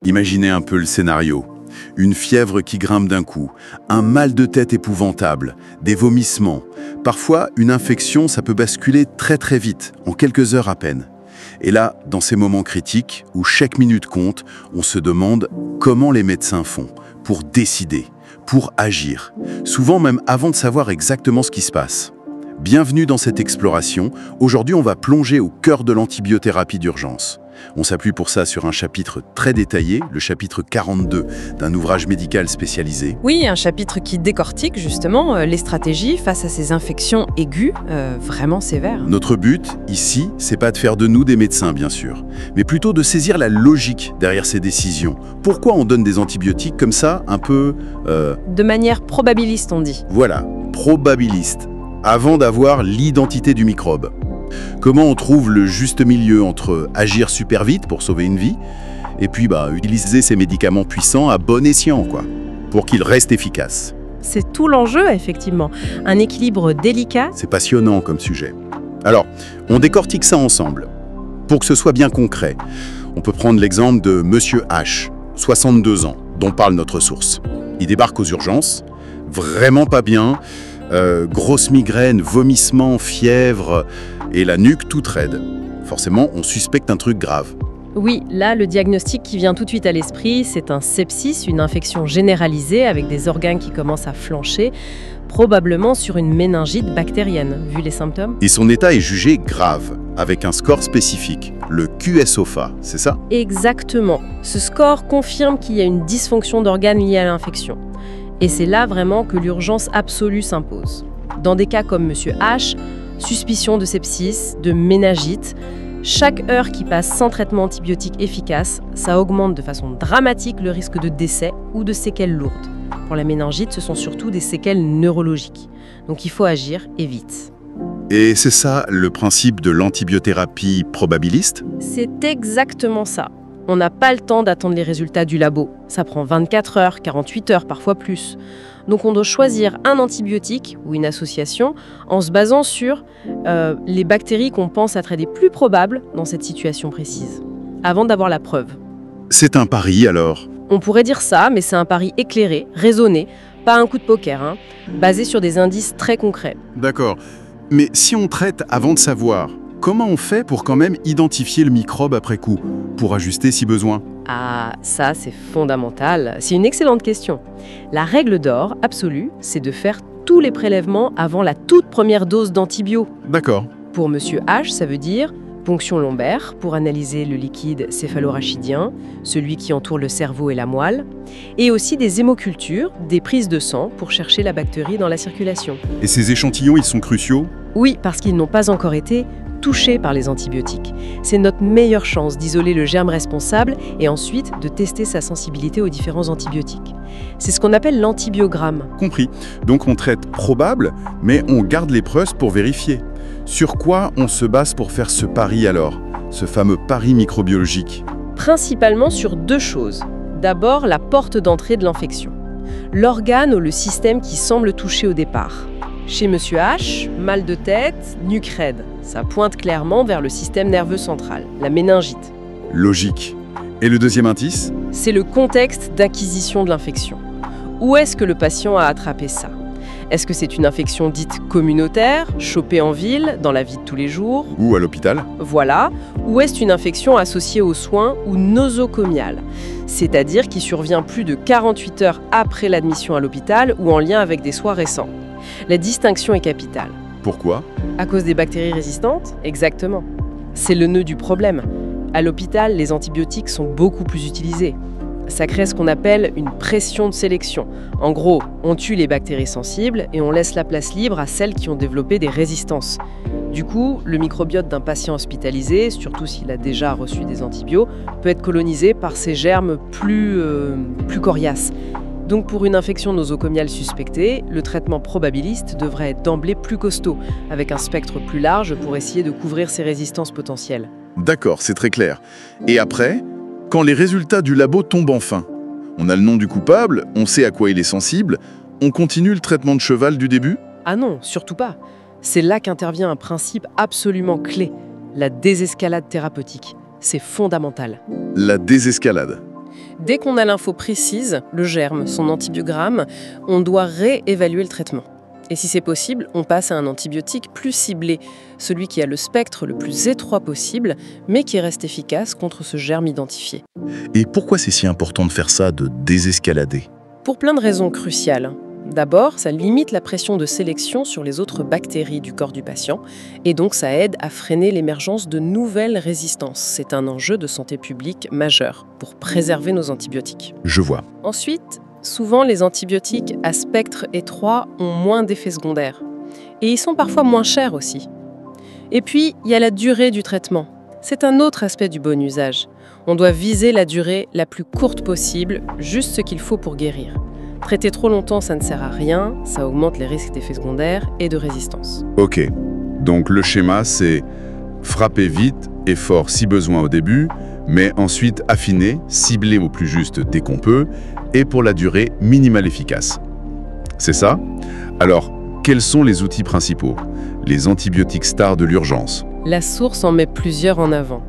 Imaginez un peu le scénario. Une fièvre qui grimpe d'un coup, un mal de tête épouvantable, des vomissements. Parfois, une infection, ça peut basculer très très vite, en quelques heures à peine. Et là, dans ces moments critiques, où chaque minute compte, on se demande comment les médecins font pour décider, pour agir, souvent même avant de savoir exactement ce qui se passe. Bienvenue dans cette exploration. Aujourd'hui, on va plonger au cœur de l'antibiothérapie d'urgence. On s'appuie pour ça sur un chapitre très détaillé, le chapitre 42 d'un ouvrage médical spécialisé. Oui, un chapitre qui décortique justement les stratégies face à ces infections aiguës vraiment sévères. Notre but, ici, c'est pas de faire de nous des médecins, bien sûr, mais plutôt de saisir la logique derrière ces décisions. Pourquoi on donne des antibiotiques comme ça, un peu... De manière probabiliste, on dit. Voilà, probabiliste, avant d'avoir l'identité du microbe. Comment on trouve le juste milieu entre agir super vite pour sauver une vie et puis utiliser ces médicaments puissants à bon escient, pour qu'ils restent efficaces. C'est tout l'enjeu, effectivement. Un équilibre délicat. C'est passionnant comme sujet. Alors, on décortique ça ensemble. Pour que ce soit bien concret, on peut prendre l'exemple de Monsieur H, 62 ans, dont parle notre source. Il débarque aux urgences, vraiment pas bien, grosse migraine, vomissement, fièvre et la nuque toute raide. Forcément, on suspecte un truc grave. Oui, là, le diagnostic qui vient tout de suite à l'esprit, c'est un sepsis, une infection généralisée avec des organes qui commencent à flancher, probablement sur une méningite bactérienne, vu les symptômes. Et son état est jugé grave, avec un score spécifique, le QSOFA, c'est ça? Exactement. Ce score confirme qu'il y a une dysfonction d'organes liée à l'infection. Et c'est là vraiment que l'urgence absolue s'impose. Dans des cas comme Monsieur H, suspicion de sepsis, de méningite, chaque heure qui passe sans traitement antibiotique efficace, ça augmente de façon dramatique le risque de décès ou de séquelles lourdes. Pour la méningite, ce sont surtout des séquelles neurologiques. Donc il faut agir et vite. Et c'est ça le principe de l'antibiothérapie probabiliste? C'est exactement ça. On n'a pas le temps d'attendre les résultats du labo. Ça prend 24 heures, 48 heures, parfois plus. Donc on doit choisir un antibiotique ou une association en se basant sur les bactéries qu'on pense être les plus probables dans cette situation précise, avant d'avoir la preuve. C'est un pari alors? On pourrait dire ça, mais c'est un pari éclairé, raisonné, pas un coup de poker, basé sur des indices très concrets. D'accord. Mais si on traite avant de savoir, comment on fait pour quand même identifier le microbe après coup, pour ajuster si besoin? Ah, ça c'est fondamental. C'est une excellente question. La règle d'or absolue, c'est de faire tous les prélèvements avant la toute première dose d'antibio. D'accord. Pour Monsieur H, ça veut dire ponction lombaire pour analyser le liquide céphalorachidien, celui qui entoure le cerveau et la moelle, et aussi des hémocultures, des prises de sang pour chercher la bactérie dans la circulation. Et ces échantillons, ils sont cruciaux? Oui, parce qu'ils n'ont pas encore été touchés par les antibiotiques. C'est notre meilleure chance d'isoler le germe responsable et ensuite de tester sa sensibilité aux différents antibiotiques. C'est ce qu'on appelle l'antibiogramme. Compris. Donc on traite probable, mais on garde les preuves pour vérifier. Sur quoi on se base pour faire ce pari alors? Ce fameux pari microbiologique? Principalement sur deux choses. D'abord, la porte d'entrée de l'infection. L'organe ou le système qui semble touché au départ. Chez Monsieur H, mal de tête, nuque raide. Ça pointe clairement vers le système nerveux central, la méningite. Logique. Et le deuxième indice? C'est le contexte d'acquisition de l'infection. Où est-ce que le patient a attrapé ça? Est-ce que c'est une infection dite communautaire, chopée en ville, dans la vie de tous les jours? Ou à l'hôpital? Voilà. Ou est-ce une infection associée aux soins ou nosocomiale, c'est-à-dire qui survient plus de 48 heures après l'admission à l'hôpital ou en lien avec des soins récents? La distinction est capitale. Pourquoi? À cause des bactéries résistantes? Exactement. C'est le nœud du problème. À l'hôpital, les antibiotiques sont beaucoup plus utilisés. Ça crée ce qu'on appelle une pression de sélection. En gros, on tue les bactéries sensibles et on laisse la place libre à celles qui ont développé des résistances. Du coup, le microbiote d'un patient hospitalisé, surtout s'il a déjà reçu des antibiotiques, peut être colonisé par ces germes plus coriaces. Donc pour une infection nosocomiale suspectée, le traitement probabiliste devrait être d'emblée plus costaud, avec un spectre plus large pour essayer de couvrir ces résistances potentielles. D'accord, c'est très clair. Et après, quand les résultats du labo tombent enfin, on a le nom du coupable, on sait à quoi il est sensible, on continue le traitement de cheval du début? Ah non, surtout pas. C'est là qu'intervient un principe absolument clé, la désescalade thérapeutique. C'est fondamental. La désescalade. Dès qu'on a l'info précise, le germe, son antibiogramme, on doit réévaluer le traitement. Et si c'est possible, on passe à un antibiotique plus ciblé, celui qui a le spectre le plus étroit possible, mais qui reste efficace contre ce germe identifié. Et pourquoi c'est si important de faire ça, de désescalader? Pour plein de raisons cruciales. D'abord, ça limite la pression de sélection sur les autres bactéries du corps du patient, et donc ça aide à freiner l'émergence de nouvelles résistances. C'est un enjeu de santé publique majeur pour préserver nos antibiotiques. Je vois. Ensuite, souvent les antibiotiques à spectre étroit ont moins d'effets secondaires. Et ils sont parfois moins chers aussi. Et puis, il y a la durée du traitement. C'est un autre aspect du bon usage. On doit viser la durée la plus courte possible, juste ce qu'il faut pour guérir. Traiter trop longtemps, ça ne sert à rien, ça augmente les risques d'effets secondaires et de résistance. Ok, donc le schéma c'est frapper vite et fort si besoin au début, mais ensuite affiner, cibler au plus juste dès qu'on peut, et pour la durée minimale efficace. C'est ça? Alors, quels sont les outils principaux? Les antibiotiques stars de l'urgence. La source en met plusieurs en avant.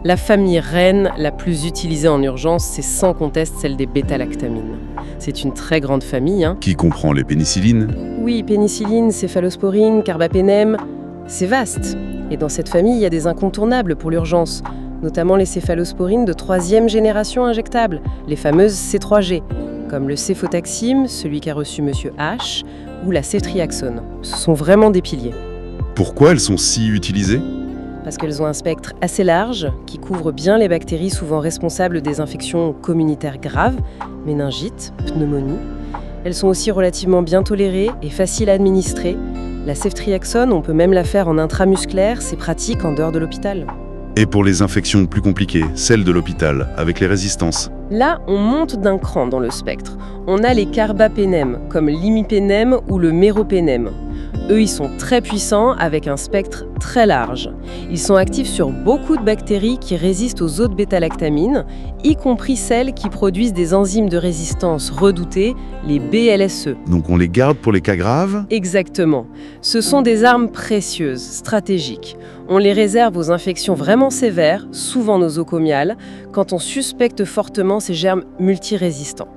La famille reine la plus utilisée en urgence, c'est sans conteste celle des bêta-lactamines. C'est une très grande famille. Qui comprend les pénicillines? Oui, pénicilline, céphalosporine, carbapénème, c'est vaste. Et dans cette famille, il y a des incontournables pour l'urgence, notamment les céphalosporines de 3e génération injectables, les fameuses C3G, comme le céphotaxime, celui qu'a reçu Monsieur H, ou la cétriaxone. Ce sont vraiment des piliers. Pourquoi elles sont si utilisées? Parce qu'elles ont un spectre assez large, qui couvre bien les bactéries souvent responsables des infections communautaires graves, méningite, pneumonie. Elles sont aussi relativement bien tolérées et faciles à administrer. La céphtriaxone, on peut même la faire en intramusculaire, c'est pratique en dehors de l'hôpital. Et pour les infections plus compliquées, celles de l'hôpital, avec les résistances? Là, on monte d'un cran dans le spectre. On a les carbapénèmes, comme l'imipénème ou le méropénème. Eux, ils sont très puissants avec un spectre très large. Ils sont actifs sur beaucoup de bactéries qui résistent aux autres bêta-lactamines, y compris celles qui produisent des enzymes de résistance redoutées, les BLSE. Donc on les garde pour les cas graves? Exactement. Ce sont des armes précieuses, stratégiques. On les réserve aux infections vraiment sévères, souvent nosocomiales, quand on suspecte fortement ces germes multirésistants.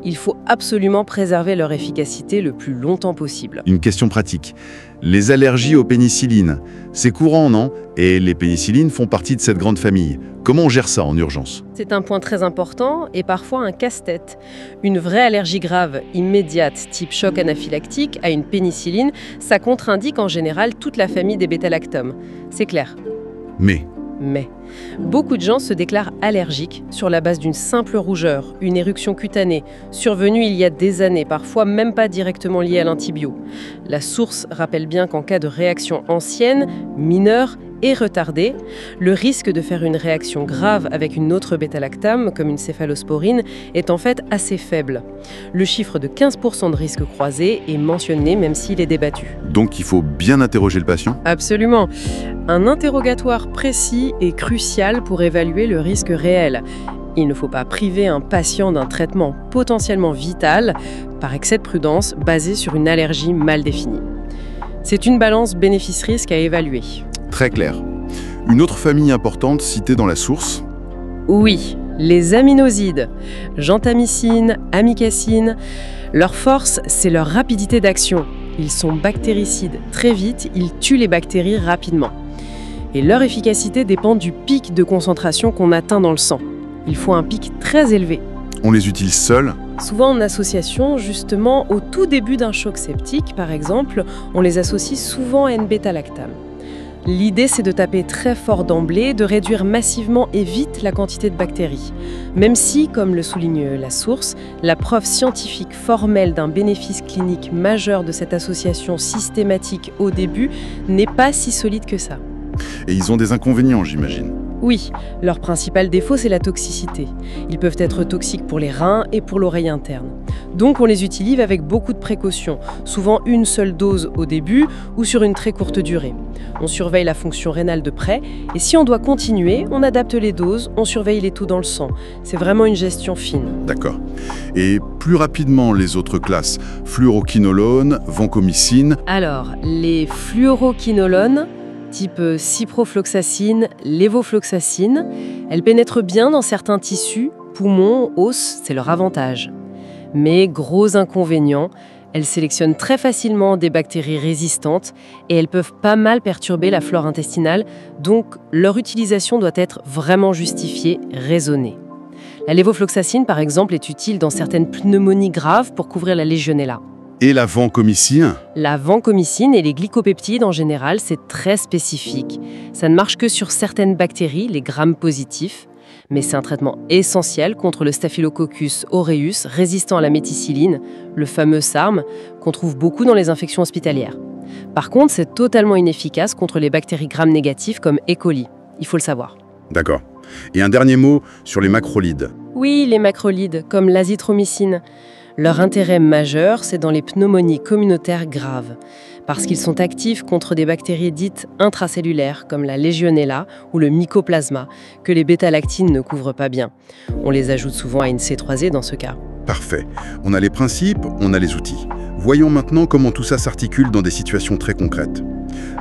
Il faut absolument préserver leur efficacité le plus longtemps possible. Une question pratique. Les allergies aux pénicillines, c'est courant, non? Et les pénicillines font partie de cette grande famille. Comment on gère ça en urgence? C'est un point très important et parfois un casse-tête. Une vraie allergie grave, immédiate, type choc anaphylactique, à une pénicilline, ça contre-indique en général toute la famille des bêta-lactomes. C'est clair. Mais beaucoup de gens se déclarent allergiques sur la base d'une simple rougeur, une éruption cutanée, survenue il y a des années, parfois même pas directement liée à l'antibio. La source rappelle bien qu'en cas de réaction ancienne, mineure et retardée, le risque de faire une réaction grave avec une autre bêta-lactame, comme une céphalosporine, est en fait assez faible. Le chiffre de 15% de risque croisé est mentionné même s'il est débattu. donc il faut bien interroger le patient? Absolument. Un interrogatoire précis est crucial pour évaluer le risque réel. Il ne faut pas priver un patient d'un traitement potentiellement vital par excès de prudence basé sur une allergie mal définie. C'est une balance bénéfice-risque à évaluer. Très clair. Une autre famille importante citée dans la source? Oui, les aminosides, gentamicine, amikacine. Leur force, c'est leur rapidité d'action. Ils sont bactéricides très vite, ils tuent les bactéries rapidement. Et leur efficacité dépend du pic de concentration qu'on atteint dans le sang. Il faut un pic très élevé. On les utilise seuls? Souvent en association, justement, au tout début d'un choc septique, par exemple, on les associe souvent à une bêta-lactame. L'idée, c'est de taper très fort d'emblée, de réduire massivement et vite la quantité de bactéries. Même si, comme le souligne la source, la preuve scientifique formelle d'un bénéfice clinique majeur de cette association systématique au début n'est pas si solide que ça. Et ils ont des inconvénients, j'imagine. Oui, leur principal défaut, c'est la toxicité. Ils peuvent être toxiques pour les reins et pour l'oreille interne. Donc on les utilise avec beaucoup de précautions, souvent une seule dose au début ou sur une très courte durée. On surveille la fonction rénale de près et si on doit continuer, on adapte les doses, on surveille les taux dans le sang. C'est vraiment une gestion fine. D'accord. Et plus rapidement, les autres classes, fluoroquinolone, vancomycine. Alors, les fluoroquinolones, type ciprofloxacine, lévofloxacine, elles pénètrent bien dans certains tissus, poumons, os, c'est leur avantage. Mais gros inconvénient, elles sélectionnent très facilement des bactéries résistantes et elles peuvent pas mal perturber la flore intestinale, donc leur utilisation doit être vraiment justifiée, raisonnée. La lévofloxacine, par exemple, est utile dans certaines pneumonies graves pour couvrir la Legionella. Et la vancomycine? La vancomycine et les glycopeptides en général, c'est très spécifique. Ça ne marche que sur certaines bactéries, les grammes positifs, mais c'est un traitement essentiel contre le Staphylococcus aureus résistant à la méticilline, le fameux SARM, qu'on trouve beaucoup dans les infections hospitalières. Par contre, c'est totalement inefficace contre les bactéries gram négatives comme E. coli. Il faut le savoir. D'accord. Et un dernier mot sur les macrolides. Oui, les macrolides, comme l'azithromycine. Leur intérêt majeur, c'est dans les pneumonies communautaires graves, parce qu'ils sont actifs contre des bactéries dites intracellulaires, comme la Legionella ou le Mycoplasma, que les bêta-lactines ne couvrent pas bien. On les ajoute souvent à une C3E dans ce cas. Parfait. On a les principes, on a les outils. Voyons maintenant comment tout ça s'articule dans des situations très concrètes.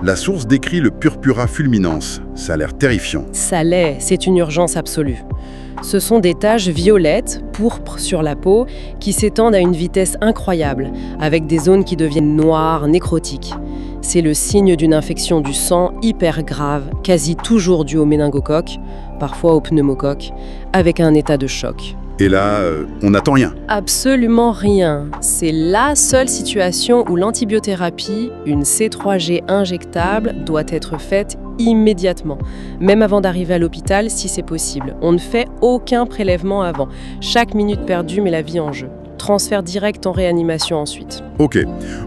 La source décrit le purpura fulminans. Ça a l'air terrifiant. Ça l'est, c'est une urgence absolue. Ce sont des taches violettes, pourpres sur la peau, qui s'étendent à une vitesse incroyable, avec des zones qui deviennent noires, nécrotiques. C'est le signe d'une infection du sang hyper grave, quasi toujours due au méningocoque, parfois au pneumocoque, avec un état de choc. Et là, on n'attend rien. Absolument rien. C'est la seule situation où l'antibiothérapie, une C3G injectable, doit être faite immédiatement, même avant d'arriver à l'hôpital si c'est possible. On ne fait aucun prélèvement avant. Chaque minute perdue met la vie en jeu. Transfert direct en réanimation ensuite. Ok,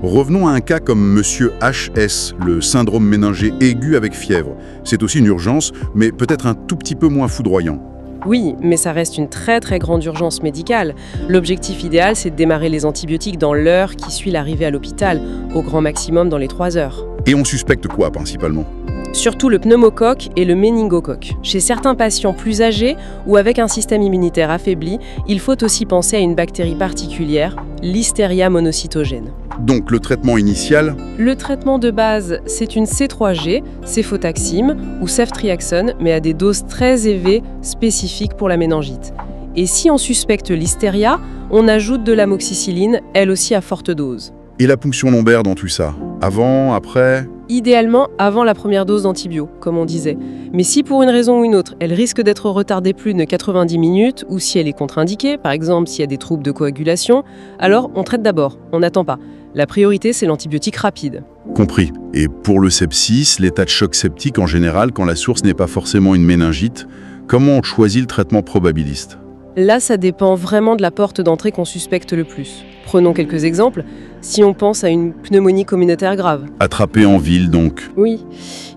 revenons à un cas comme Monsieur HS, le syndrome méningé aigu avec fièvre. C'est aussi une urgence, mais peut-être un tout petit peu moins foudroyant. Oui, mais ça reste une très très grande urgence médicale. L'objectif idéal, c'est de démarrer les antibiotiques dans l'heure qui suit l'arrivée à l'hôpital, au grand maximum dans les 3 heures. Et on suspecte quoi principalement? Surtout le pneumocoque et le méningocoque. Chez certains patients plus âgés ou avec un système immunitaire affaibli, il faut aussi penser à une bactérie particulière, l'Listeria monocytogène. Donc le traitement initial? Le traitement de base, c'est une C3G, céfotaxime ou ceftriaxone, mais à des doses très élevées spécifiques pour la méningite. Et si on suspecte Listeria, on ajoute de l'amoxicilline, elle aussi à forte dose. Et la ponction lombaire dans tout ça? Avant, après? Idéalement avant la première dose d'antibio, comme on disait. Mais si pour une raison ou une autre, elle risque d'être retardée plus de 90 minutes, ou si elle est contre-indiquée, par exemple s'il y a des troubles de coagulation, alors on traite d'abord, on n'attend pas. La priorité, c'est l'antibiotique rapide. Compris. Et pour le sepsis, l'état de choc septique en général, quand la source n'est pas forcément une méningite, comment on choisit le traitement probabiliste? Là, ça dépend vraiment de la porte d'entrée qu'on suspecte le plus. Prenons quelques exemples. Si on pense à une pneumonie communautaire grave. Attrapé en ville, donc. Oui,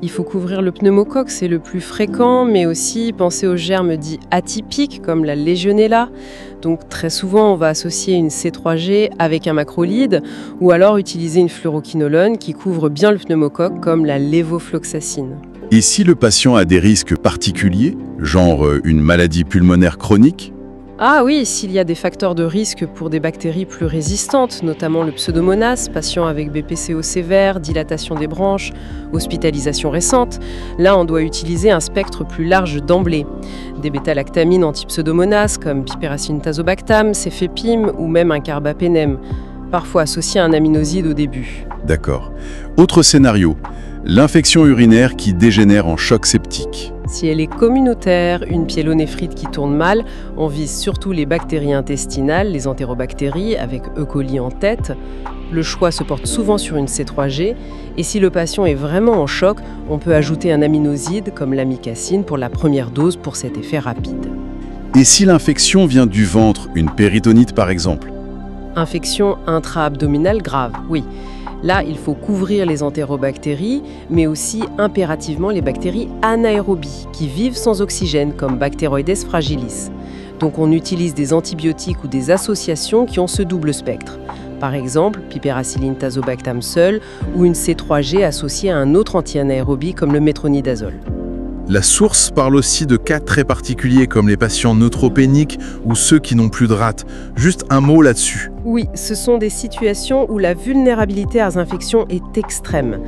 il faut couvrir le pneumocoque, c'est le plus fréquent, mais aussi penser aux germes dits atypiques, comme la Legionella. Donc très souvent, on va associer une C3G avec un macrolide, ou alors utiliser une fluoroquinolone qui couvre bien le pneumocoque, comme la lévofloxacine. Et si le patient a des risques particuliers, genre une maladie pulmonaire chronique? Ah oui, s'il y a des facteurs de risque pour des bactéries plus résistantes, notamment le pseudomonas, patient avec BPCO sévère, dilatation des branches, hospitalisation récente, là on doit utiliser un spectre plus large d'emblée. Des bêta-lactamines anti-pseudomonas comme piperacine tazobactam, cefepime ou même un carbapénem, parfois associé à un aminoside au début. D'accord. Autre scénario, l'infection urinaire qui dégénère en choc septique. Si elle est communautaire, une pyélonéphrite qui tourne mal, on vise surtout les bactéries intestinales, les entérobactéries, avec E. coli en tête. Le choix se porte souvent sur une C3G, et si le patient est vraiment en choc, on peut ajouter un aminoside comme l'amicacine pour la première dose pour cet effet rapide. Et si l'infection vient du ventre, une péritonite par exemple? Infection intra-abdominale grave, oui. Là, il faut couvrir les entérobactéries, mais aussi impérativement les bactéries anaérobies, qui vivent sans oxygène, comme Bacteroides fragilis. Donc on utilise des antibiotiques ou des associations qui ont ce double spectre. Par exemple, piperacilline tazobactam seul, ou une C3G associée à un autre anti-anaérobie comme le métronidazole. La source parle aussi de cas très particuliers comme les patients neutropéniques ou ceux qui n'ont plus de rate. Juste un mot là-dessus. Oui, ce sont des situations où la vulnérabilité à infection est extrême.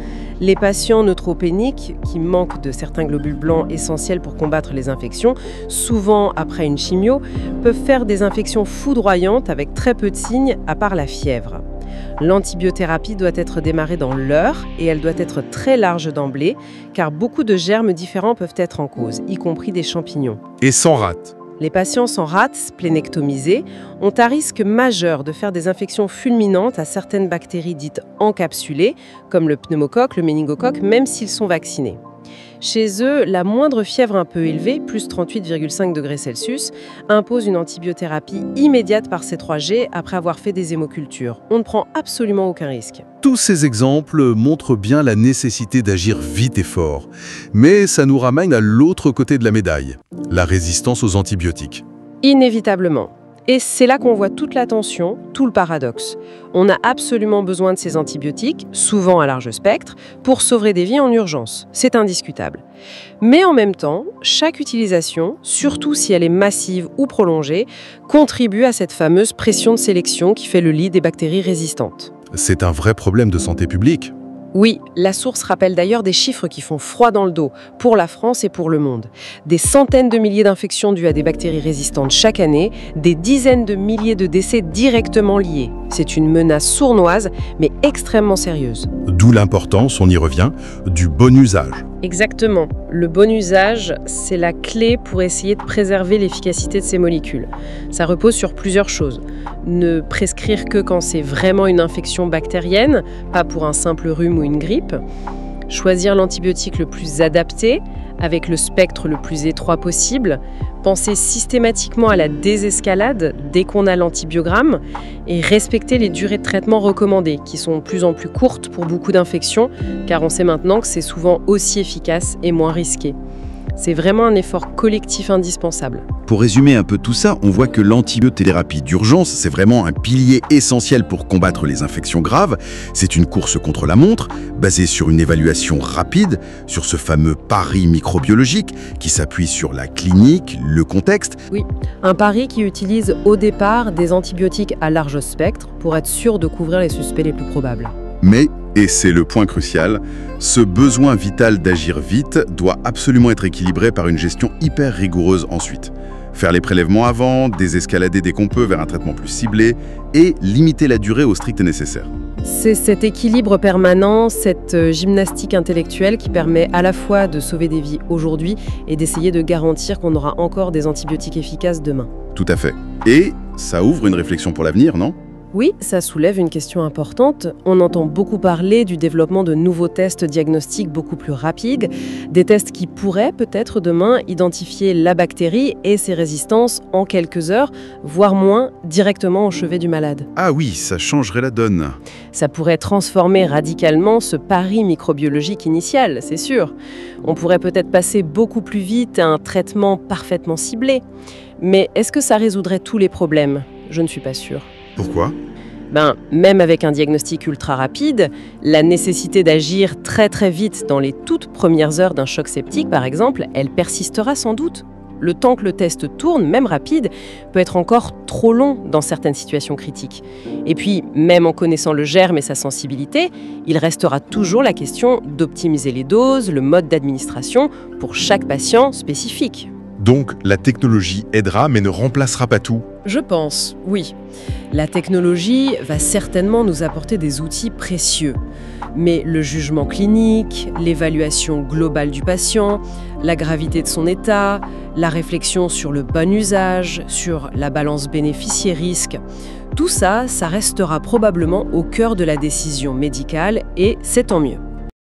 Les patients neutropéniques, qui manquent de certains globules blancs essentiels pour combattre les infections, souvent après une chimio, peuvent faire des infections foudroyantes avec très peu de signes à part la fièvre. L'antibiothérapie doit être démarrée dans l'heure et elle doit être très large d'emblée, car beaucoup de germes différents peuvent être en cause, y compris des champignons. Et sans rate. Les patients sans rate, splénectomisés, ont un risque majeur de faire des infections fulminantes à certaines bactéries dites encapsulées, comme le pneumocoque, le méningocoque, même s'ils sont vaccinés. Chez eux, la moindre fièvre un peu élevée, plus 38,5 degrés Celsius, impose une antibiothérapie immédiate par C3G après avoir fait des hémocultures. On ne prend absolument aucun risque. Tous ces exemples montrent bien la nécessité d'agir vite et fort. Mais ça nous ramène à l'autre côté de la médaille, la résistance aux antibiotiques. Inévitablement. Et c'est là qu'on voit toute la tension, tout le paradoxe. On a absolument besoin de ces antibiotiques, souvent à large spectre, pour sauver des vies en urgence. C'est indiscutable. Mais en même temps, chaque utilisation, surtout si elle est massive ou prolongée, contribue à cette fameuse pression de sélection qui fait le lit des bactéries résistantes. C'est un vrai problème de santé publique. Oui, la source rappelle d'ailleurs des chiffres qui font froid dans le dos, pour la France et pour le monde. Des centaines de milliers d'infections dues à des bactéries résistantes chaque année, des dizaines de milliers de décès directement liés. C'est une menace sournoise, mais extrêmement sérieuse. D'où l'importance, on y revient, du bon usage. Exactement. Le bon usage, c'est la clé pour essayer de préserver l'efficacité de ces molécules. Ça repose sur plusieurs choses. Ne prescrire que quand c'est vraiment une infection bactérienne, pas pour un simple rhume ou une grippe. Choisir l'antibiotique le plus adapté, avec le spectre le plus étroit possible. Penser systématiquement à la désescalade dès qu'on a l'antibiogramme et respecter les durées de traitement recommandées, qui sont de plus en plus courtes pour beaucoup d'infections, car on sait maintenant que c'est souvent aussi efficace et moins risqué. C'est vraiment un effort collectif indispensable. Pour résumer un peu tout ça, on voit que l'antibiothérapie d'urgence, c'est vraiment un pilier essentiel pour combattre les infections graves. C'est une course contre la montre, basée sur une évaluation rapide, sur ce fameux pari microbiologique qui s'appuie sur la clinique, le contexte. Oui, un pari qui utilise au départ des antibiotiques à large spectre pour être sûr de couvrir les suspects les plus probables. Mais, et c'est le point crucial, ce besoin vital d'agir vite doit absolument être équilibré par une gestion hyper rigoureuse ensuite. Faire les prélèvements avant, désescalader dès qu'on peut vers un traitement plus ciblé et limiter la durée au strict nécessaire. C'est cet équilibre permanent, cette gymnastique intellectuelle qui permet à la fois de sauver des vies aujourd'hui et d'essayer de garantir qu'on aura encore des antibiotiques efficaces demain. Tout à fait. Et ça ouvre une réflexion pour l'avenir, non ? Oui, ça soulève une question importante. On entend beaucoup parler du développement de nouveaux tests diagnostiques beaucoup plus rapides, des tests qui pourraient peut-être demain identifier la bactérie et ses résistances en quelques heures, voire moins, directement au chevet du malade. Ah oui, ça changerait la donne. Ça pourrait transformer radicalement ce pari microbiologique initial, c'est sûr. On pourrait peut-être passer beaucoup plus vite à un traitement parfaitement ciblé. Mais est-ce que ça résoudrait tous les problèmes ? Je ne suis pas sûre. Pourquoi ? Même avec un diagnostic ultra rapide, la nécessité d'agir très très vite dans les toutes premières heures d'un choc septique, par exemple, elle persistera sans doute. Le temps que le test tourne, même rapide, peut être encore trop long dans certaines situations critiques. Et puis, même en connaissant le germe et sa sensibilité, il restera toujours la question d'optimiser les doses, le mode d'administration pour chaque patient spécifique. Donc, la technologie aidera mais ne remplacera pas tout. Je pense, oui. La technologie va certainement nous apporter des outils précieux. Mais le jugement clinique, l'évaluation globale du patient, la gravité de son état, la réflexion sur le bon usage, sur la balance bénéficier-risque, tout ça, ça restera probablement au cœur de la décision médicale et c'est tant mieux.